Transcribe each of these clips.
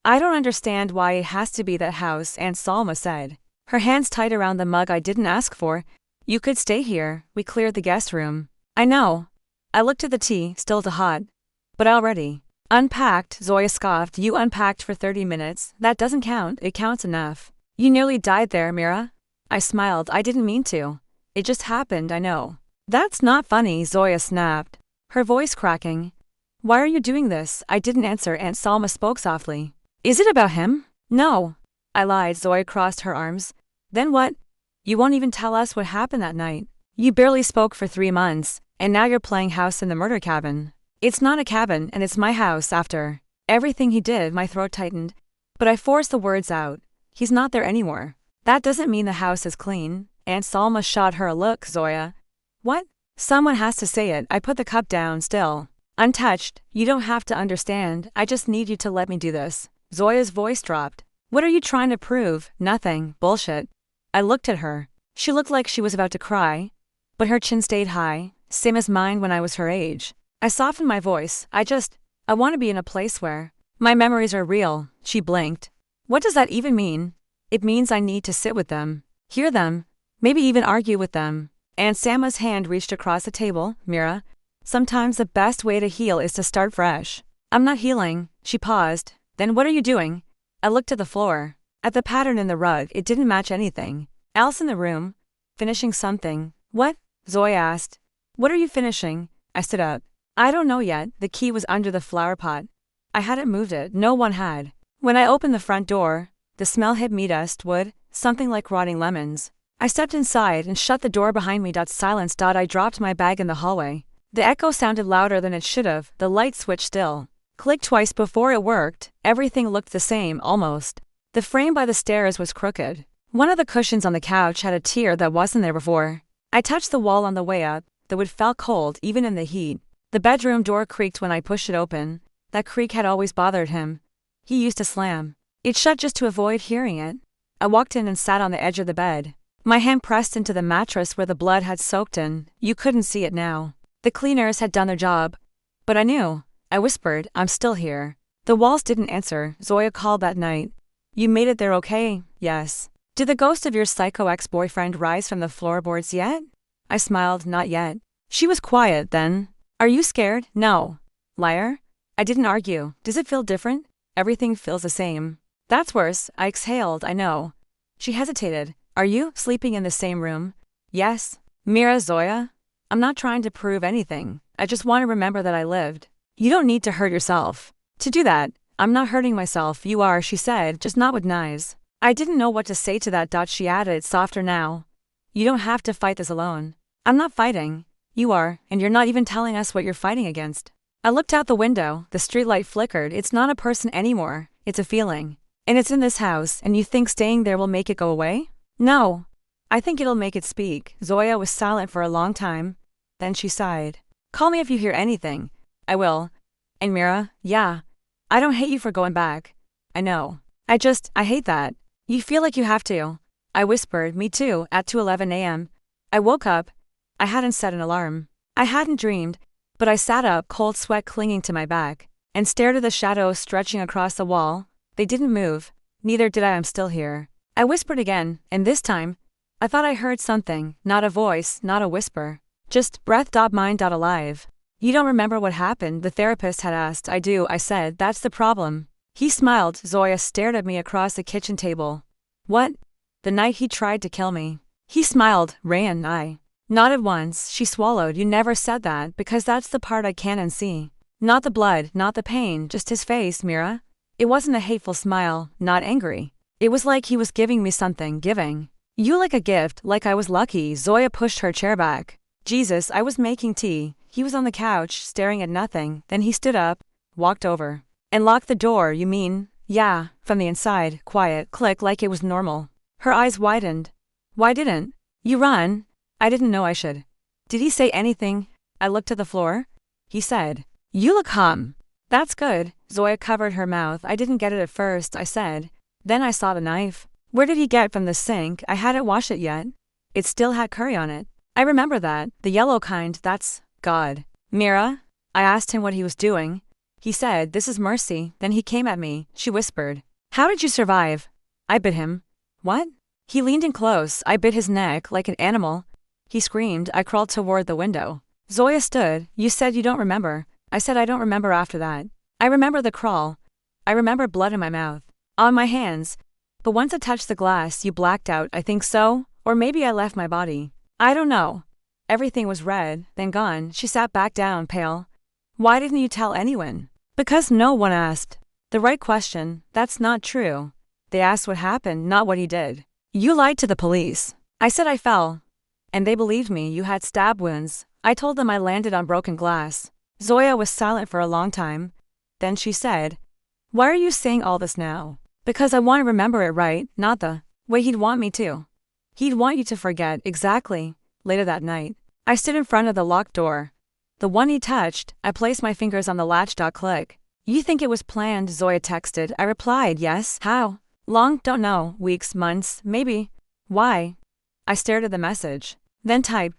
I don't understand why it has to be that house, Aunt Salma said. Her hands tight around the mug I didn't ask for. You could stay here, we cleared the guest room. I know. I looked at the tea, still too hot. But already. Unpacked, Zoya scoffed. You unpacked for 30 minutes, that doesn't count, it counts enough. You nearly died there, Mira. I smiled. I didn't mean to. It just happened, I know. That's not funny, Zoya snapped, her voice cracking. Why are you doing this? I didn't answer. Aunt Salma spoke softly. Is it about him? No. I lied. Zoya crossed her arms. Then what? You won't even tell us what happened that night. You barely spoke for 3 months, and now you're playing house in the murder cabin. It's not a cabin, and it's my house after everything he did. My throat tightened, but I forced the words out. He's not there anymore. That doesn't mean the house is clean. Aunt Salma shot her a look. Zoya. What? Someone has to say it. I put the cup down, still untouched. You don't have to understand. I just need you to let me do this. Zoya's voice dropped. What are you trying to prove? Nothing. Bullshit. I looked at her. She looked like she was about to cry, but her chin stayed high, same as mine when I was her age. I softened my voice. I want to be in a place where my memories are real. She blinked. What does that even mean? It means I need to sit with them, hear them, maybe even argue with them. Aunt Salma's hand reached across the table. Mira, sometimes the best way to heal is to start fresh. I'm not healing. She paused. Then what are you doing? I looked at the floor, at the pattern in the rug. It didn't match anything else in the room. Finishing something. What? Zoya asked. What are you finishing? I stood up. I don't know yet. The key was under the flower pot. I hadn't moved it. No one had. When I opened the front door, the smell hit me. Dust, wood, something like rotting lemons. I stepped inside and shut the door behind me. Silence. I dropped my bag in the hallway. The echo sounded louder than it should have. The light switch still clicked twice before it worked. Everything looked the same, almost. The frame by the stairs was crooked. One of the cushions on the couch had a tear that wasn't there before. I touched the wall on the way up. The wood felt cold, even in the heat. The bedroom door creaked when I pushed it open. That creak had always bothered him. He used to slam it shut just to avoid hearing it. I walked in and sat on the edge of the bed. My hand pressed into the mattress where the blood had soaked in. You couldn't see it now. The cleaners had done their job. But I knew. I whispered, I'm still here. The walls didn't answer. Zoya called that night. You made it there okay? Yes. Did the ghost of your psycho ex-boyfriend rise from the floorboards yet? I smiled, not yet. She was quiet then. Are you scared? No. Liar? I didn't argue. Does it feel different? Everything feels the same. That's worse. I exhaled. I know. She hesitated. Are you sleeping in the same room? Yes. Mira, Zoya? I'm not trying to prove anything. I just want to remember that I lived. You don't need to hurt yourself. To do that, I'm not hurting myself. You are, she said, just not with knives. I didn't know what to say to that. She added, softer now. You don't have to fight this alone. I'm not fighting. You are, and you're not even telling us what you're fighting against. I looked out the window. The streetlight flickered. It's not a person anymore. It's a feeling. And it's in this house, and you think staying there will make it go away? No. I think it'll make it speak. Zoya was silent for a long time. Then she sighed. Call me if you hear anything. I will. And Mira, yeah. I don't hate you for going back. I know. I hate that. You feel like you have to. I whispered, me too, at 2:11 a.m. I woke up. I hadn't set an alarm. I hadn't dreamed, but I sat up, cold sweat clinging to my back, and stared at the shadows stretching across the wall. They didn't move. Neither did I. I'm still here. I whispered again, and this time, I thought I heard something, not a voice, not a whisper. Just breath. Mind. Alive. You don't remember what happened? The therapist had asked. I do, I said. That's the problem. He smiled. Zoya stared at me across the kitchen table. What? The night he tried to kill me. He smiled. Rayen, I nodded once. She swallowed. You never said that, because that's the part I can't unsee. Not the blood, not the pain, just his face, Mira. It wasn't a hateful smile, not angry. It was like he was giving me something, giving you like a gift, like I was lucky. Zoya pushed her chair back. Jesus, I was making tea. He was on the couch, staring at nothing. Then he stood up, walked over, and locked the door. You mean? Yeah, from the inside, quiet, click, like it was normal. Her eyes widened. Why didn't you run? I didn't know I should. Did he say anything? I looked at the floor. He said, you look calm. That's good. Zoya covered her mouth. I didn't get it at first, I said. Then I saw the knife. Where did he get from the sink? I hadn't washed it yet. It still had curry on it. I remember that. The yellow kind, that's God. Mira? I asked him what he was doing. He said, "This is mercy." Then he came at me, she whispered. "How did you survive?" I bit him. What? He leaned in close, I bit his neck like an animal. He screamed, I crawled toward the window. Zoya stood. "You said you don't remember." I said I don't remember after that. I remember the crawl. I remember blood in my mouth. On my hands. But once I touched the glass, you blacked out, I think so? Or maybe I left my body. I don't know. Everything was red, then gone. She sat back down, pale. "Why didn't you tell anyone?" "Because no one asked." The right question. That's not true. They asked what happened, not what he did. "You lied to the police." I said I fell. And they believed me. You had stab wounds. I told them I landed on broken glass. Zoya was silent for a long time. Then she said, "Why are you saying all this now?" "Because I want to remember it right, not the way he'd want me to." He'd want you to forget, exactly. Later that night, I stood in front of the locked door. The one he touched, I placed my fingers on the latch. Click. "You think it was planned?" Zoya texted. I replied, "Yes." "How long?" "Don't know. Weeks, months, maybe." "Why?" I stared at the message. Then typed.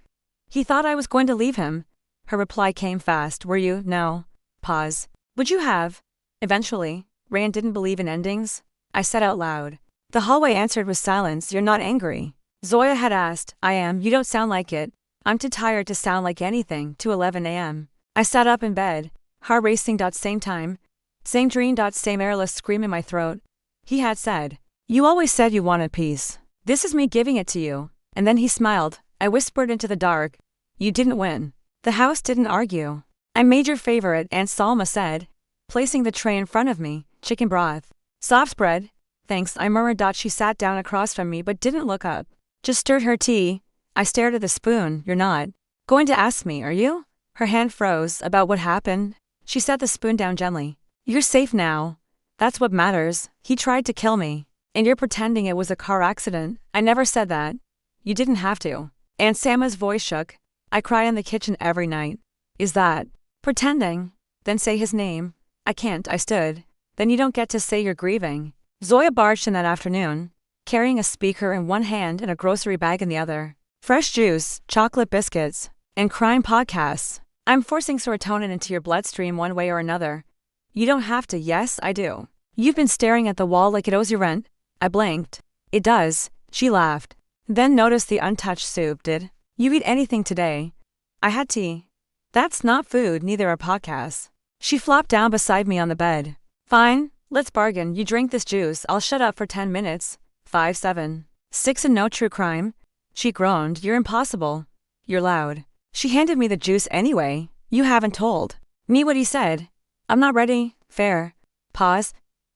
"He thought I was going to leave him." Her reply came fast. "Were you?" "No." Pause. "Would you have?" "Eventually." Rayen didn't believe in endings. I said out loud. The hallway answered with silence. "You're not angry." Zoya had asked. "I am. You don't sound like it." "I'm too tired to sound like anything." 2:11 a.m. I sat up in bed. Heart racing. Same time. Same dream. Same airless scream in my throat. He had said, "You always said you wanted peace. This is me giving it to you." And then he smiled. I whispered into the dark. "You didn't win." The house didn't argue. "I made your favorite," Aunt Salma said, placing the tray in front of me. "Chicken broth. Soft spread." "Thanks," I murmured. She sat down across from me but didn't look up. Just stirred her tea. I stared at the spoon. "You're not going to ask me, are you?" Her hand froze. "About what happened?" She set the spoon down gently. "You're safe now. That's what matters. He tried to kill me. And you're pretending it was a car accident." "I never said that." "You didn't have to." Aunt Salma's voice shook. "I cry in the kitchen every night." "Is that pretending?" "Then say his name." "I can't." I stood. "Then you don't get to say you're grieving." Zoya barged in that afternoon, carrying a speaker in one hand and a grocery bag in the other. Fresh juice, chocolate biscuits, and crime podcasts. "I'm forcing serotonin into your bloodstream one way or another." "You don't have to." "Yes, I do." "You've been staring at the wall like it owes you rent." I blinked. "It does." She laughed. Then noticed the untouched soup. "Did you eat anything today?" "I had tea." "That's not food, neither are podcasts." She flopped down beside me on the bed. "Fine, let's bargain. You drink this juice, I'll shut up for 10 minutes. 5, 7, 6 and no true crime." She groaned. "You're impossible. You're loud." She handed me the juice anyway. "You haven't told me what he said." "I'm not ready." "Fair." Pause.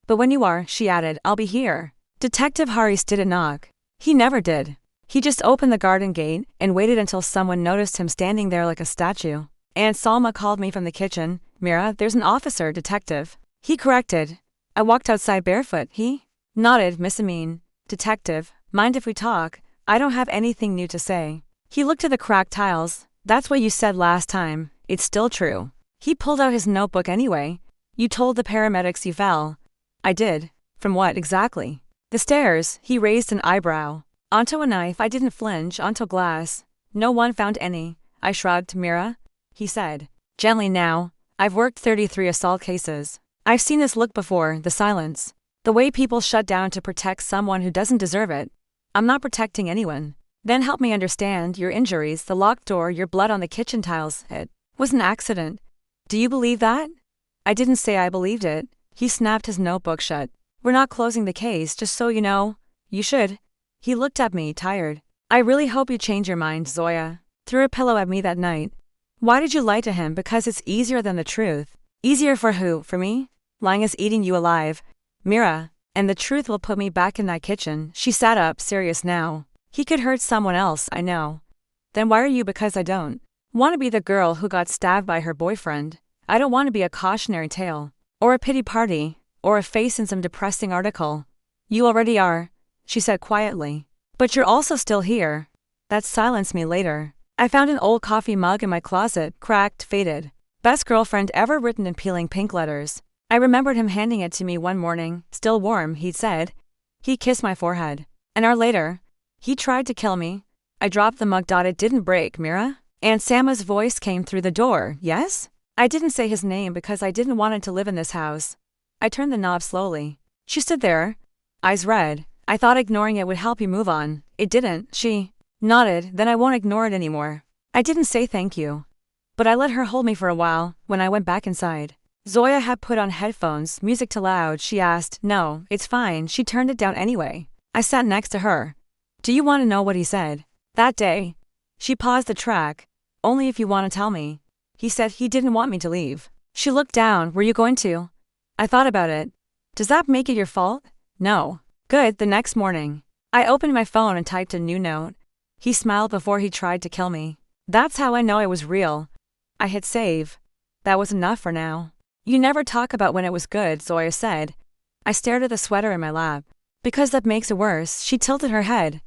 "But when you are," she added, "I'll be here." Detective Haris didn't knock. He never did. He just opened the garden gate and waited until someone noticed him standing there like a statue. Aunt Salma called me from the kitchen. "Mira, there's an officer, detective." He corrected. I walked outside barefoot. He nodded. "Miss Amin." "Detective, mind if we talk? I don't have anything new to say." He looked at the cracked tiles. "That's what you said last time. It's still true." He pulled out his notebook anyway. "You told the paramedics you fell." "I did." "From what exactly?" "The stairs." He raised an eyebrow. "Onto a knife." I didn't flinch. "Onto glass." "No one found any." I shrugged. "Mira," he said, gently now, "I've worked 33 assault cases. I've seen this look before, the silence. The way people shut down to protect someone who doesn't deserve it. I'm not protecting anyone." "Then help me understand. Your injuries, the locked door, your blood on the kitchen tiles, it was an accident. Do you believe that?" I didn't say I believed it. He snapped his notebook shut. "We're not closing the case, just so you know." "You should." He looked at me, tired. "I really hope you change your mind." Zoya threw a pillow at me that night. "Why did you lie to him?" "Because it's easier than the truth." "Easier for who? For me?" "Lying is eating you alive, Mira. And the truth will put me back in that kitchen." She sat up, serious now. "He could hurt someone else, I know." "Then why are you?" "Because I don't want to be the girl who got stabbed by her boyfriend. I don't want to be a cautionary tale, or a pity party, or a face in some depressing article." "You already are," she said quietly. "But you're also still here." That silenced me later. I found an old coffee mug in my closet, cracked, faded. "Best girlfriend ever," written in peeling pink letters. I remembered him handing it to me one morning. "Still warm," he'd said. He kissed my forehead. An hour later, he tried to kill me. I dropped the mug. "It didn't break, Mira." Aunt Salma's voice came through the door. "Yes?" I didn't say his name because I didn't want him to live in this house. I turned the knob slowly. She stood there, eyes red. I thought ignoring it would help you move on. It didn't. She nodded. Then I won't ignore it anymore. I didn't say thank you. But I let her hold me for a while. When I went back inside, Zoya had put on headphones, music too loud. She asked, "No, it's fine." She turned it down anyway. I sat next to her. "Do you want to know what he said that day?" She paused the track. "Only if you want to tell me." "He said he didn't want me to leave." She looked down. "Were you going to?" I thought about it. "Does that make it your fault?" "No." "Good." The next morning, I opened my phone and typed a new note. He smiled before he tried to kill me. That's how I know it was real. I hit save. That was enough for now. "You never talk about when it was good," Zoya said. I stared at the sweater in my lap. "Because that makes it worse." She tilted her head.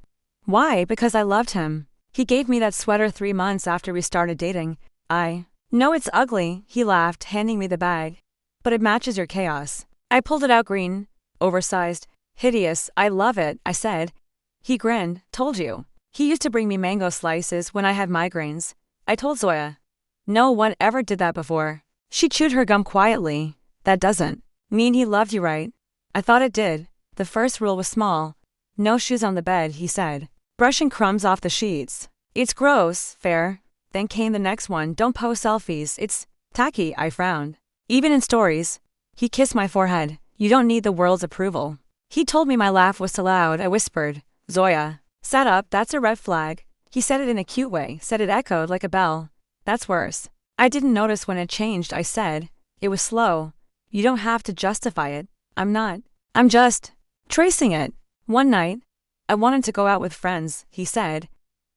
"Why?" "Because I loved him. He gave me that sweater 3 months after we started dating. I know it's ugly," he laughed, handing me the bag. "But it matches your chaos." I pulled it out. Green, oversized, hideous. "I love it," I said. He grinned. "Told you. He used to bring me mango slices when I had migraines." I told Zoya. "No one ever did that before." She chewed her gum quietly. "That doesn't mean he loved you, right?" I thought it did. The first rule was small. "No shoes on the bed," he said, brushing crumbs off the sheets. "It's gross." Fair. Then came the next one. "Don't post selfies. It's tacky." I frowned. "Even in stories." He kissed my forehead. "You don't need the world's approval." He told me my laugh was too loud. I whispered. Zoya sat up. "That's a red flag." He said it in a cute way. Said it echoed like a bell. "That's worse." I didn't notice when it changed. I said. It was slow. "You don't have to justify it." I'm not. I'm just tracing it." One night, "I wanted to go out with friends," he said.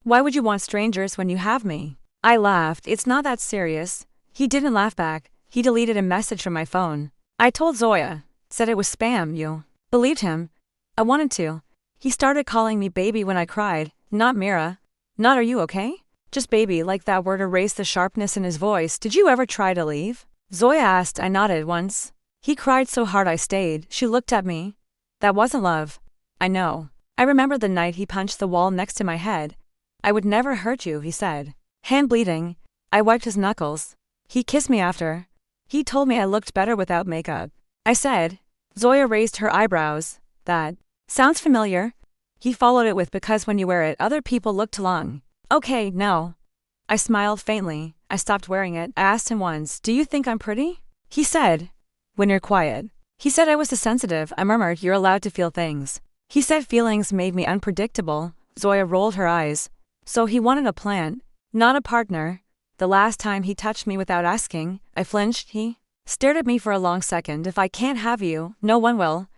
"Why would you want strangers when you have me?" I laughed. "It's not that serious." He didn't laugh back. He deleted a message from my phone. I told Zoya. Said it was spam. You believed him. I wanted to. He started calling me baby when I cried. Not Mira. Not "Are you okay?" Just baby. Like that word erased the sharpness in his voice. "Did you ever try to leave?" Zoya asked. I nodded. "Once." He cried so hard I stayed. She looked at me. "That wasn't love." "I know." I remembered the night he punched the wall next to my head. "I would never hurt you," he said. Hand bleeding. I wiped his knuckles. He kissed me after. He told me I looked better without makeup. I said. Zoya raised her eyebrows. "That sounds familiar." He followed it with, "Because when you wear it, other people look too long." "Okay, no." I smiled faintly. I stopped wearing it. I asked him once, "Do you think I'm pretty?" He said. "When you're quiet." He said I was too sensitive. I murmured, "You're allowed to feel things." He said feelings made me unpredictable. Zoya rolled her eyes. "So he wanted a plant, not a partner." The last time he touched me without asking, I flinched. He stared at me for a long second. "If I can't have you, no one will."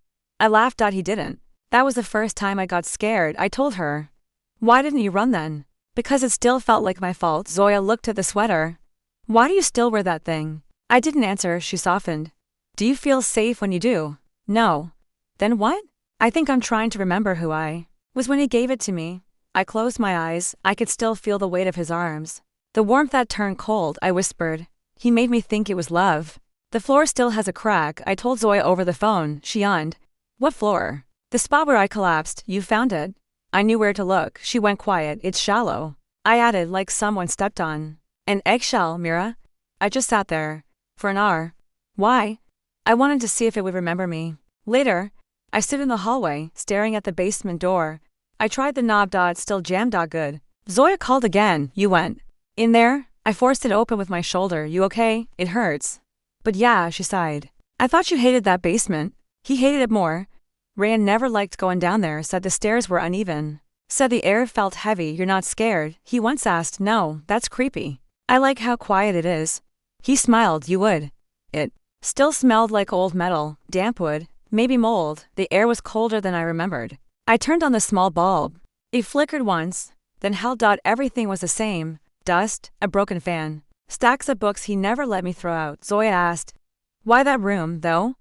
I laughed. He didn't. That was the first time I got scared. I told her. "Why didn't you run then?" "Because it still felt like my fault." Zoya looked at the sweater. "Why do you still wear that thing?" I didn't answer. She softened. "Do you feel safe when you do?" "No." "Then what?" "I think I'm trying to remember who I was when he gave it to me." I closed my eyes. I could still feel the weight of his arms. The warmth that turned cold. I whispered. "He made me think it was love." "The floor still has a crack." I told Zoya over the phone. She yawned. "What floor?" "The spot where I collapsed. You found it." I knew where to look. She went quiet. "It's shallow." I added, "Like someone stepped on an eggshell." "Mira?" I just sat there. For an hour. Why? I wanted to see if it would remember me. Later, I stood in the hallway, staring at the basement door. I tried the knob. It's still jammed. Good. Zoya called again. "You went in there?" I forced it open with my shoulder. "You okay? It hurts." "But yeah," she sighed. "I thought you hated that basement." He hated it more. Rayen never liked going down there. Said the stairs were uneven. Said the air felt heavy. "You're not scared?" He once asked. "No, that's creepy. I like how quiet it is." He smiled. "You would." It still smelled like old metal, damp wood, maybe mold. The air was colder than I remembered. I turned on the small bulb. It flickered once, then held. Everything was the same. Dust, a broken fan, stacks of books he never let me throw out. Zoya asked. "Why that room, though?"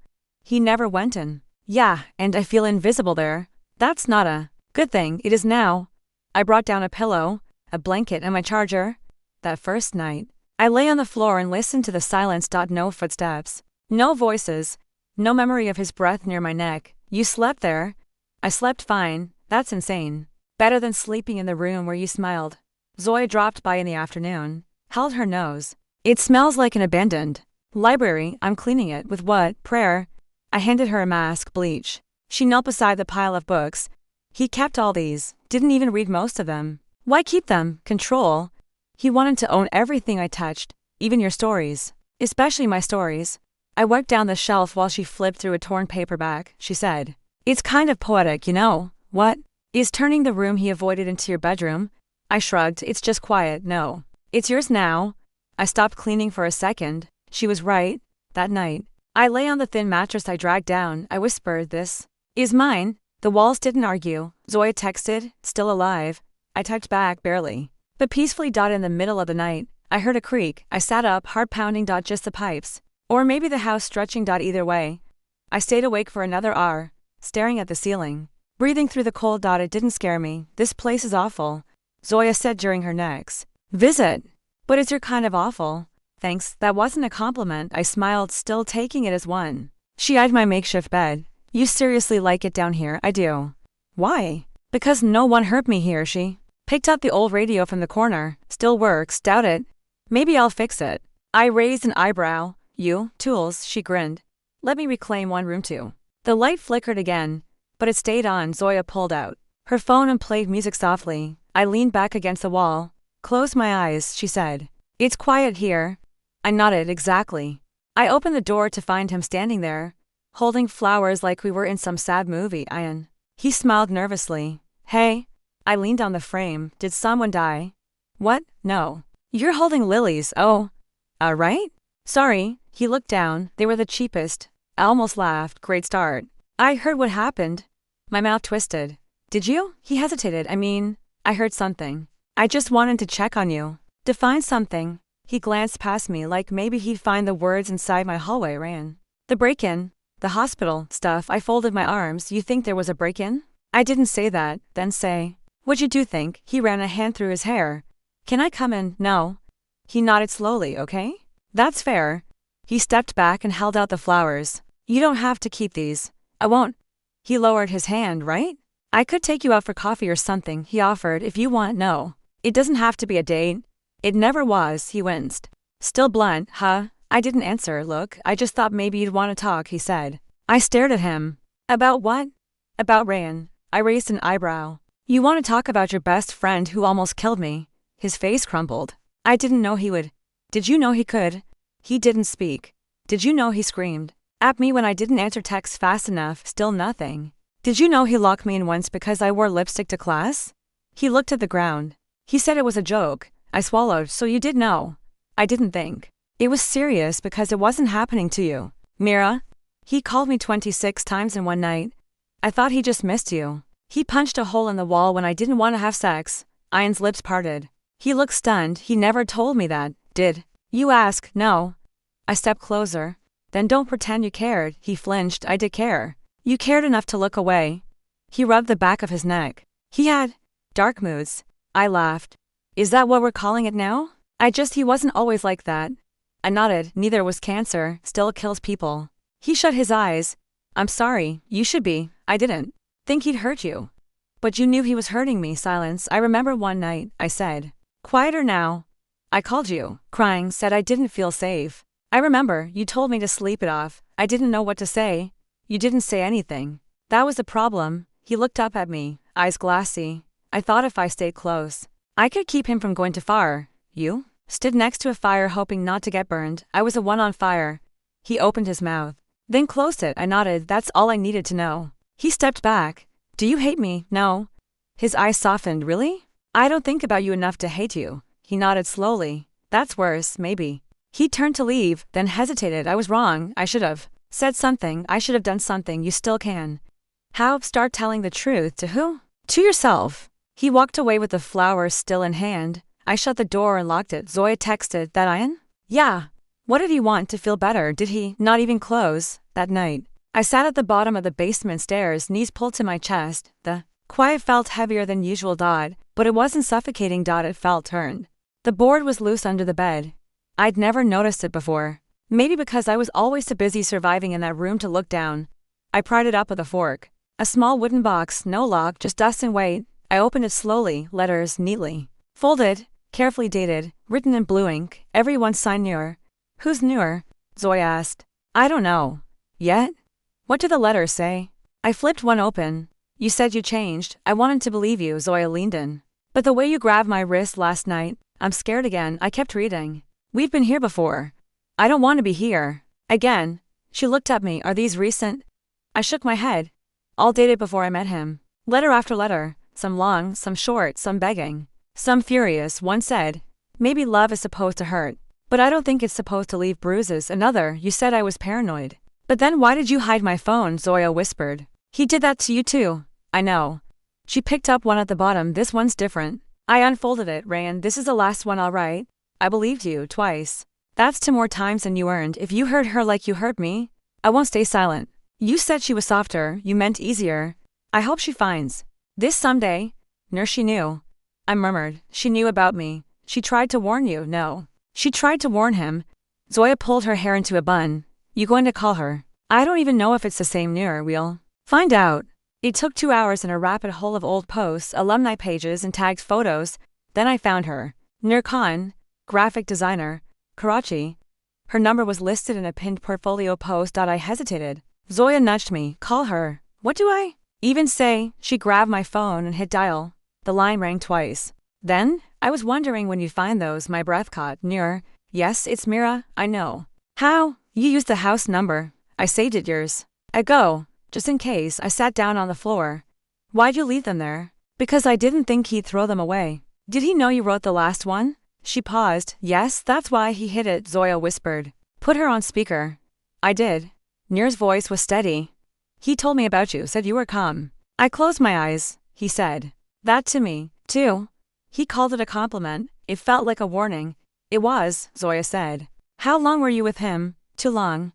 "He never went in." "Yeah, and I feel invisible there." "That's not a good thing." "It is now." I brought down a pillow, a blanket, and my charger. That first night, I lay on the floor and listened to the silence. No footsteps. No voices. No memory of his breath near my neck. "You slept there?" "I slept fine." "That's insane." "Better than sleeping in the room where you smiled." Zoya dropped by in the afternoon, held her nose. It smells like an abandoned library. I'm cleaning it with what? Prayer. I handed her a mask, bleach. She knelt beside the pile of books. He kept all these, didn't even read most of them. Why keep them? Control. He wanted to own everything I touched, even your stories. Especially my stories. I wiped down the shelf while she flipped through a torn paperback. She said, "It's kind of poetic, you know." What? Is turning the room he avoided into your bedroom? I shrugged. It's just quiet, no. It's yours now. I stopped cleaning for a second. She was right. That night, I lay on the thin mattress I dragged down. I whispered, "This is mine." The walls didn't argue. Zoya texted, "Still alive." I typed back, "Barely." But peacefully. In the middle of the night, I heard a creak. I sat up, heart pounding. Just the pipes. Or maybe the house stretching. Either way. I stayed awake for another hour, staring at the ceiling, breathing through the cold. It didn't scare me. "This place is awful," Zoya said during her next visit. "But it's your kind of awful." Thanks, that wasn't a compliment. I smiled, still taking it as one. She eyed my makeshift bed. "You seriously like it down here?" "I do." "Why?" "Because no one hurt me here." She picked up the old radio from the corner. "Still works." "Doubt it." "Maybe I'll fix it." I raised an eyebrow. "You? Tools?" She grinned. "Let me reclaim one room too." The light flickered again, but it stayed on. Zoya pulled out her phone and played music softly. I leaned back against the wall. "Close my eyes," she said. "It's quiet here." I nodded. "Exactly." I opened the door to find him standing there, holding flowers like we were in some sad movie. Ian. He smiled nervously. "Hey." I leaned on the frame. "Did someone die?" "What? No. You're holding lilies." "Oh. Right? Sorry." He looked down. "They were the cheapest." I almost laughed. "Great start." "I heard what happened." My mouth twisted. "Did you?" He hesitated. I heard something. "I just wanted to check on you." "Define something." He glanced past me like maybe he'd find the words inside my hallway. Rayen. "The break-in. The hospital stuff." I folded my arms. "You think there was a break-in?" "I didn't say that." "Then say. What'd you do think?" He ran a hand through his hair. "Can I come in?" "No." He nodded slowly. "Okay. That's fair." He stepped back and held out the flowers. "You don't have to keep these." "I won't." He lowered his hand. "Right? I could take you out for coffee or something," he offered, "if you want." "No. It doesn't have to be a date." "It never was." He winced. "Still blunt, huh?" I didn't answer. "Look, I just thought maybe you'd want to talk," he said. I stared at him. "About what?" "About Rayen." I raised an eyebrow. "You want to talk about your best friend who almost killed me?" His face crumpled. "I didn't know he would." "Did you know he could?" He didn't speak. "Did you know he screamed at me when I didn't answer texts fast enough?" Still nothing. "Did you know he locked me in once because I wore lipstick to class?" He looked at the ground. "He said it was a joke." I swallowed. "So you did know?" I didn't think it was serious because it wasn't happening to you. "Mira?" "He called me 26 times in one night." "I thought he just missed you." "He punched a hole in the wall when I didn't want to have sex." Ian's lips parted. He looked stunned. "He never told me that." "Did you ask?" "No." I stepped closer. "Then don't pretend you cared." He flinched. "I did care." "You cared enough to look away." He rubbed the back of his neck. "He had dark moods." I laughed. "Is that what we're calling it now?" He wasn't always like that." I nodded. "Neither was cancer. Still kills people." He shut his eyes. "I'm sorry. You should be." "I didn't think he'd hurt you." "But you knew he was hurting me." Silence. "I remember one night," I said. "Quieter now." "I called you, crying, said I didn't feel safe." "I remember, you told me to sleep it off." "I didn't know what to say." "You didn't say anything." "That was the problem." He looked up at me, eyes glassy. "I thought if I stayed close, I could keep him from going too far." "You?" "Stood next to a fire hoping not to get burned. I was the one on fire." He opened his mouth, then closed it. I nodded. "That's all I needed to know." He stepped back. "Do you hate me?" "No." His eyes softened. "Really?" "I don't think about you enough to hate you." He nodded slowly. "That's worse, maybe." He turned to leave, then hesitated. "I was wrong. I should have said something. I should have done something. You still can." "How?" "Start telling the truth." "To who?" "To yourself." He walked away with the flowers still in hand. I shut the door and locked it. Zoya texted, "That Ian?" "Yeah." "What did he want to feel better?" "Did he not even close?" That night, I sat at the bottom of the basement stairs, knees pulled to my chest. The quiet felt heavier than usual. But it wasn't suffocating. It felt turned. The board was loose under the bed. I'd never noticed it before. Maybe because I was always too busy surviving in that room to look down. I pried it up with a fork. A small wooden box, no lock, just dust and weight. I opened it slowly, letters neatly folded, carefully dated. written in blue ink, everyone signed Nur. Who's Nur? Zoya asked. I don't know. Yet? What do the letters say? I flipped one open. You said you changed. I wanted to believe you, Zoya leaned in. But the way you grabbed my wrist last night, I'm scared again. I kept reading. We've been here before. I don't want to be here. Again. She looked at me. Are these recent? I shook my head. All dated before I met him. Letter after letter. Some long, some short, some begging. Some furious. One said, maybe love is supposed to hurt. But I don't think it's supposed to leave bruises. Another, you said I was paranoid. But then why did you hide my phone? Zoya whispered. He did that to you too. I know. She picked up one at the bottom. This one's different. I unfolded it. Rayen, this is the last one I'll write. I believed you, twice. That's 2 more times than you earned. If you hurt her like you hurt me, I won't stay silent. You said she was softer, you meant easier. I hope she finds this someday. Nurse, she knew. I murmured. She knew about me. She tried to warn you. No. She tried to warn him. Zoya pulled her hair into a bun. You going to call her? I don't even know if it's the same Nur. We'll find out. It took 2 hours in a rabbit hole of old posts, alumni pages, and tagged photos. Then I found her. Nur Khan, graphic designer, Karachi. Her number was listed in a pinned portfolio post. I hesitated. Zoya nudged me. Call her. What do I even say? She grabbed my phone and hit dial. The line rang twice. Then, I was wondering when you'd find those. My breath caught. Nur. Yes, it's Mira. I know. How? You used the house number. I saved it years ago. Just in case. I sat down on the floor. Why'd you leave them there? Because I didn't think he'd throw them away. Did he know you wrote the last one? She paused. Yes, that's why he hid it, Zoya whispered. Put her on speaker. I did. Nur's voice was steady. He told me about you, said you were calm. I closed my eyes, he said. That to me, too. He called it a compliment. It felt like a warning. It was, Zoya said. How long were you with him? Too long.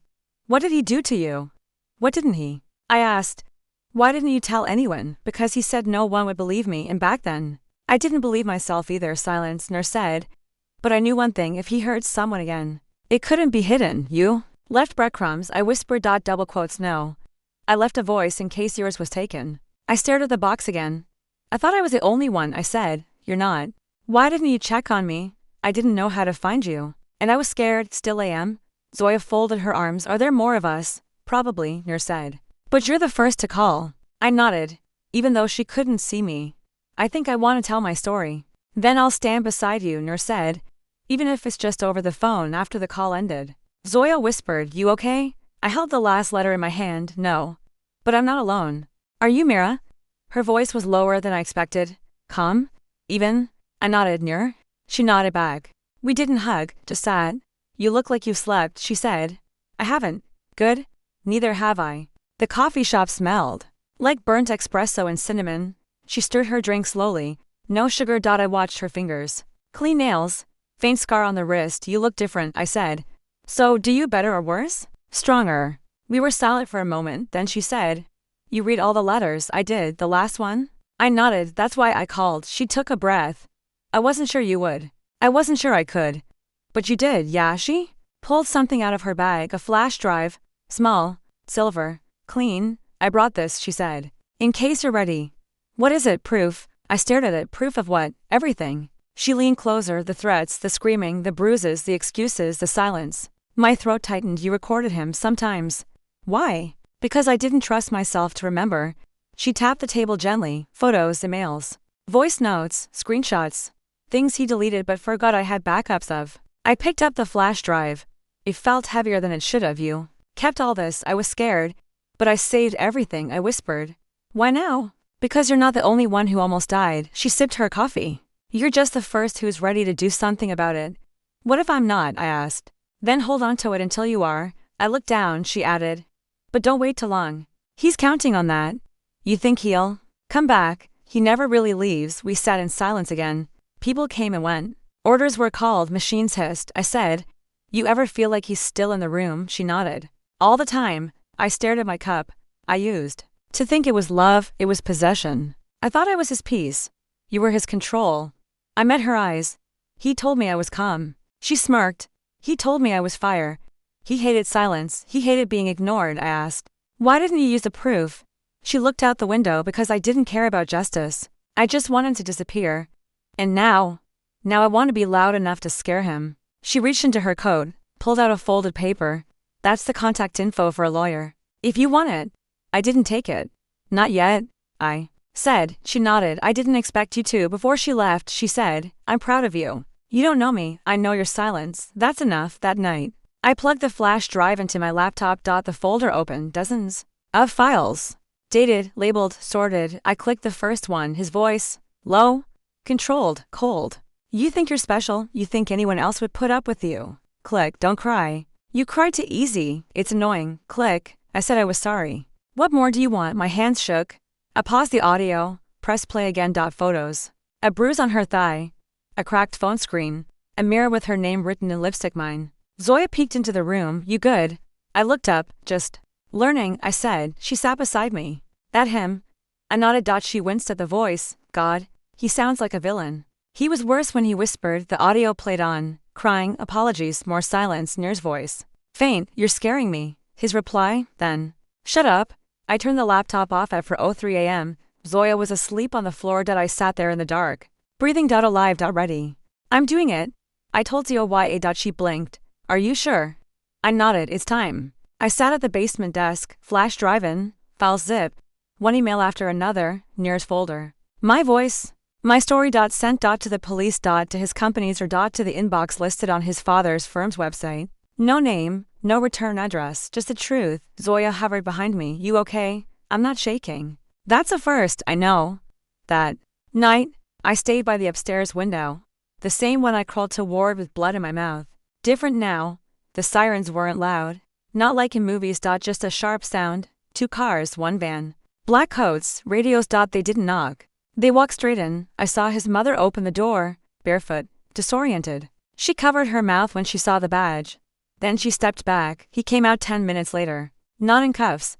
What did he do to you? What didn't he? I asked. Why didn't you tell anyone? Because he said no one would believe me, and back then, I didn't believe myself either. Silence, Nur said. But I knew one thing, if he hurt someone again, it couldn't be hidden. You left breadcrumbs, I whispered. Double quotes, no. I left a voice in case yours was taken. I stared at the box again. I thought I was the only one. I said, you're not. Why didn't you check on me? I didn't know how to find you. And I was scared, still I am. Zoya folded her arms. Are there more of us? Probably, Nur said. But you're the first to call. I nodded, even though she couldn't see me. I think I want to tell my story. Then I'll stand beside you, Nur said. Even if it's just over the phone after the call ended. Zoya whispered, you okay? I held the last letter in my hand. No. But I'm not alone. Are you, Mira? Her voice was lower than I expected. Calm? Even? I nodded. Nur? She nodded back. We didn't hug, just sat. You look like you slept, she said. I haven't. Good? Neither have I. The coffee shop smelled like burnt espresso and cinnamon. She stirred her drink slowly. No sugar. I watched her fingers. Clean nails. Faint scar on the wrist. You look different, I said. So, do you better or worse? Stronger. We were silent for a moment, then she said, you read all the letters? I did. The last one? I nodded. That's why I called. She took a breath. I wasn't sure you would. I wasn't sure I could. But you did, yeah? She pulled something out of her bag, a flash drive. Small. Silver. Clean. I brought this, she said. In case you're ready. What is it? Proof. I stared at it. Proof of what? Everything. She leaned closer. The threats, the screaming, the bruises, the excuses, the silence. My throat tightened. You recorded him, sometimes. Why? Because I didn't trust myself to remember. She tapped the table gently. Photos, emails, voice notes, screenshots. Things he deleted but forgot I had backups of. I picked up the flash drive. It felt heavier than it should have. You kept all this. I was scared. But I saved everything, I whispered. Why now? Because you're not the only one who almost died. She sipped her coffee. You're just the first who's ready to do something about it. What if I'm not? I asked. Then hold on to it until you are. I looked down, she added. But don't wait too long. He's counting on that. You think he'll come back? He never really leaves. We sat in silence again. People came and went. Orders were called, machines hissed. I said, you ever feel like he's still in the room? She nodded. All the time. I stared at my cup. I used to think it was love, it was possession. I thought I was his peace. You were his control. I met her eyes. He told me I was calm. She smirked. He told me I was fire. He hated silence. He hated being ignored. I asked, why didn't you use the proof? She looked out the window. Because I didn't care about justice. I just wanted to disappear. And now, Now I want to be loud enough to scare him. She reached into her coat, pulled out a folded paper. That's the contact info for a lawyer. If you want it. I didn't take it. Not yet, I said. She nodded. I didn't expect you to. Before she left, she said, I'm proud of you. You don't know me, I know your silence. That's enough. That night, I plugged the flash drive into my laptop. The folder opened, dozens of files. Dated, labeled, sorted. I clicked the first one. His voice, low, controlled, cold. You think you're special? You think anyone else would put up with you? Click, don't cry. You cried too easy. It's annoying. Click, I said I was sorry. What more do you want? My hands shook. I paused the audio, pressed play again. Photos. A bruise on her thigh. A cracked phone screen. A mirror with her name written in lipstick. Mine. Zoya peeked into the room. You good? I looked up, just learning, I said. She sat beside me. That him? I nodded. She winced at the voice. God, he sounds like a villain. He was worse when he whispered. The audio played on. Crying, apologies, more silence. Nir's voice. Faint, you're scaring me. His reply, then. Shut up. I turned the laptop off at 4:03 a.m. Zoya was asleep on the floor. I sat there in the dark. Breathing. Alive. Ready. I'm doing it. I told Zoya. She blinked. Are you sure? I nodded. It's time. I sat at the basement desk, flash drive in, files zip. One email after another, Nir's folder. My voice. My story. Sent. To the police. To his companies or. To the inbox listed on his father's firm's website. No name, no return address, just the truth. Zoya hovered behind me. You okay? I'm not shaking. That's a first, I know. That night, I stayed by the upstairs window. The same one I crawled toward with blood in my mouth. Different now. The sirens weren't loud. Not like in movies. Just a sharp sound. 2 cars, 1 van. Black coats, radios. They didn't knock. They walked straight in. I saw his mother open the door, barefoot, disoriented. She covered her mouth when she saw the badge. Then she stepped back. He came out 10 minutes later. Not in cuffs.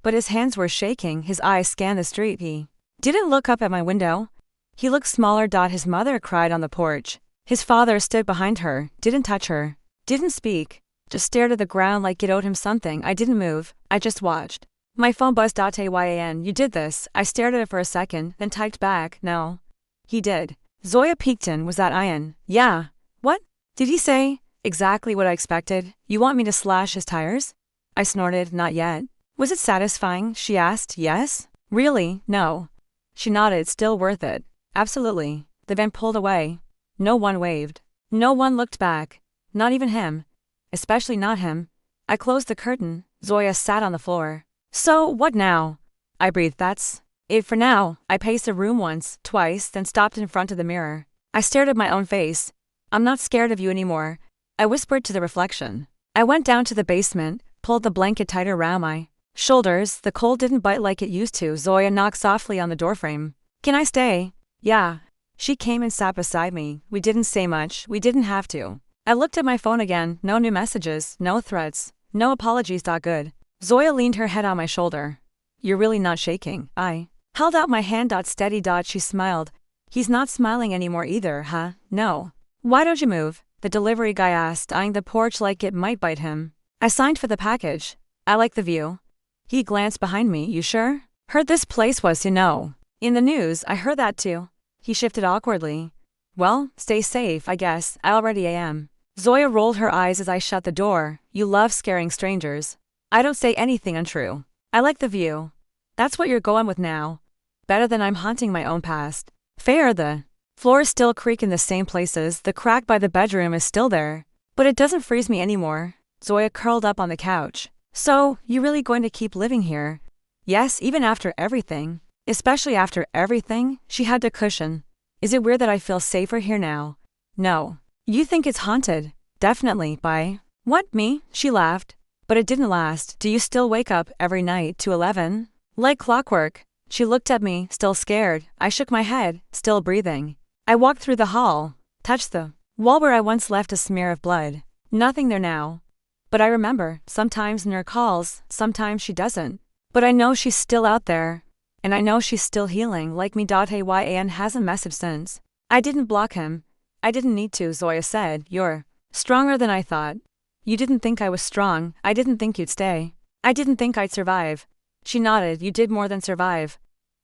But his hands were shaking. His eyes scanned the street. He didn't look up at my window. He looked smaller. His mother cried on the porch. His father stood behind her, didn't touch her, didn't speak, just stared at the ground like it owed him something. I didn't move. I just watched. My phone buzzed. Yan, you did this. I stared at it for a second, then typed back, no. He did. Zoya peeked in. Was that Ian? Yeah. What? Did he say? Exactly what I expected. You want me to slash his tires? I snorted. Not yet. Was it satisfying? She asked. Yes? Really? No. She nodded. Still worth it. Absolutely. The van pulled away. No one waved. No one looked back. Not even him. Especially not him. I closed the curtain. Zoya sat on the floor. So, what now? I breathed. That's it for now. I paced the room once, twice, then stopped in front of the mirror. I stared at my own face. I'm not scared of you anymore. I whispered to the reflection. I went down to the basement, pulled the blanket tighter around my shoulders. The cold didn't bite like it used to. Zoya knocked softly on the doorframe. Can I stay? Yeah. She came and sat beside me. We didn't say much. We didn't have to. I looked at my phone again. No new messages, no threats, no apologies. Good. Zoya leaned her head on my shoulder. You're really not shaking. I held out my hand. Steady. She smiled. He's not smiling anymore either, huh? No. Why don't you move? The delivery guy asked, eyeing the porch like it might bite him. I signed for the package. I like the view. He glanced behind me. You sure? Heard this place was, in the news. I heard that too. He shifted awkwardly. Well, stay safe, I guess. I already am. Zoya rolled her eyes as I shut the door. You love scaring strangers. I don't say anything untrue. I like the view. That's what you're going with now. Better than I'm haunting my own past. Fair. The floors still creak in the same places. The crack by the bedroom is still there. But it doesn't freeze me anymore. Zoya curled up on the couch. So, you really going to keep living here? Yes, even after everything. Especially after everything, she had to cushion. Is it weird that I feel safer here now? No. You think it's haunted? Definitely. By what, me? She laughed. But it didn't last. Do you still wake up every night to 11? Like clockwork. She looked at me, still scared. I shook my head, still breathing. I walked through the hall, touched the wall where I once left a smear of blood. Nothing there now. But I remember, sometimes Nur calls, sometimes she doesn't. But I know she's still out there. And I know she's still healing like me. Yan hasn't messaged since. I didn't block him. I didn't need to. Zoya said, you're stronger than I thought. You didn't think I was strong. I didn't think you'd stay. I didn't think I'd survive. She nodded. You did more than survive.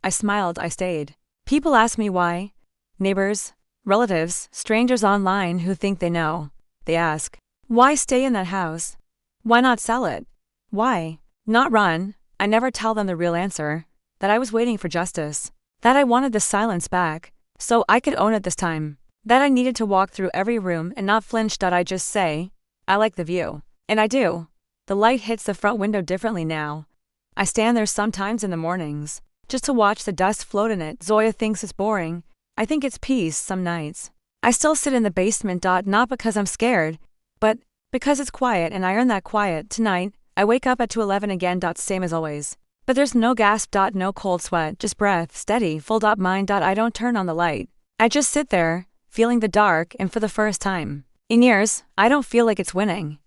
I smiled. I stayed. People ask me why. Neighbors. relatives, strangers online who think they know. They ask, why stay in that house? Why not sell it? Why not run? I never tell them the real answer, that I was waiting for justice, that I wanted the silence back, so I could own it this time, that I needed to walk through every room and not flinch. I just say, I like the view. And I do. The light hits the front window differently now. I stand there sometimes in the mornings, just to watch the dust float in it. Zoya thinks it's boring. I think it's peace some nights. I still sit in the basement. Not because I'm scared, but because it's quiet and I earn that quiet. Tonight, I wake up at 2:11 again. Same as always. But there's no gasp. No cold sweat, just breath, steady, full. Mind. I don't turn on the light. I just sit there, feeling the dark, and for the first time in years, I don't feel like it's winning.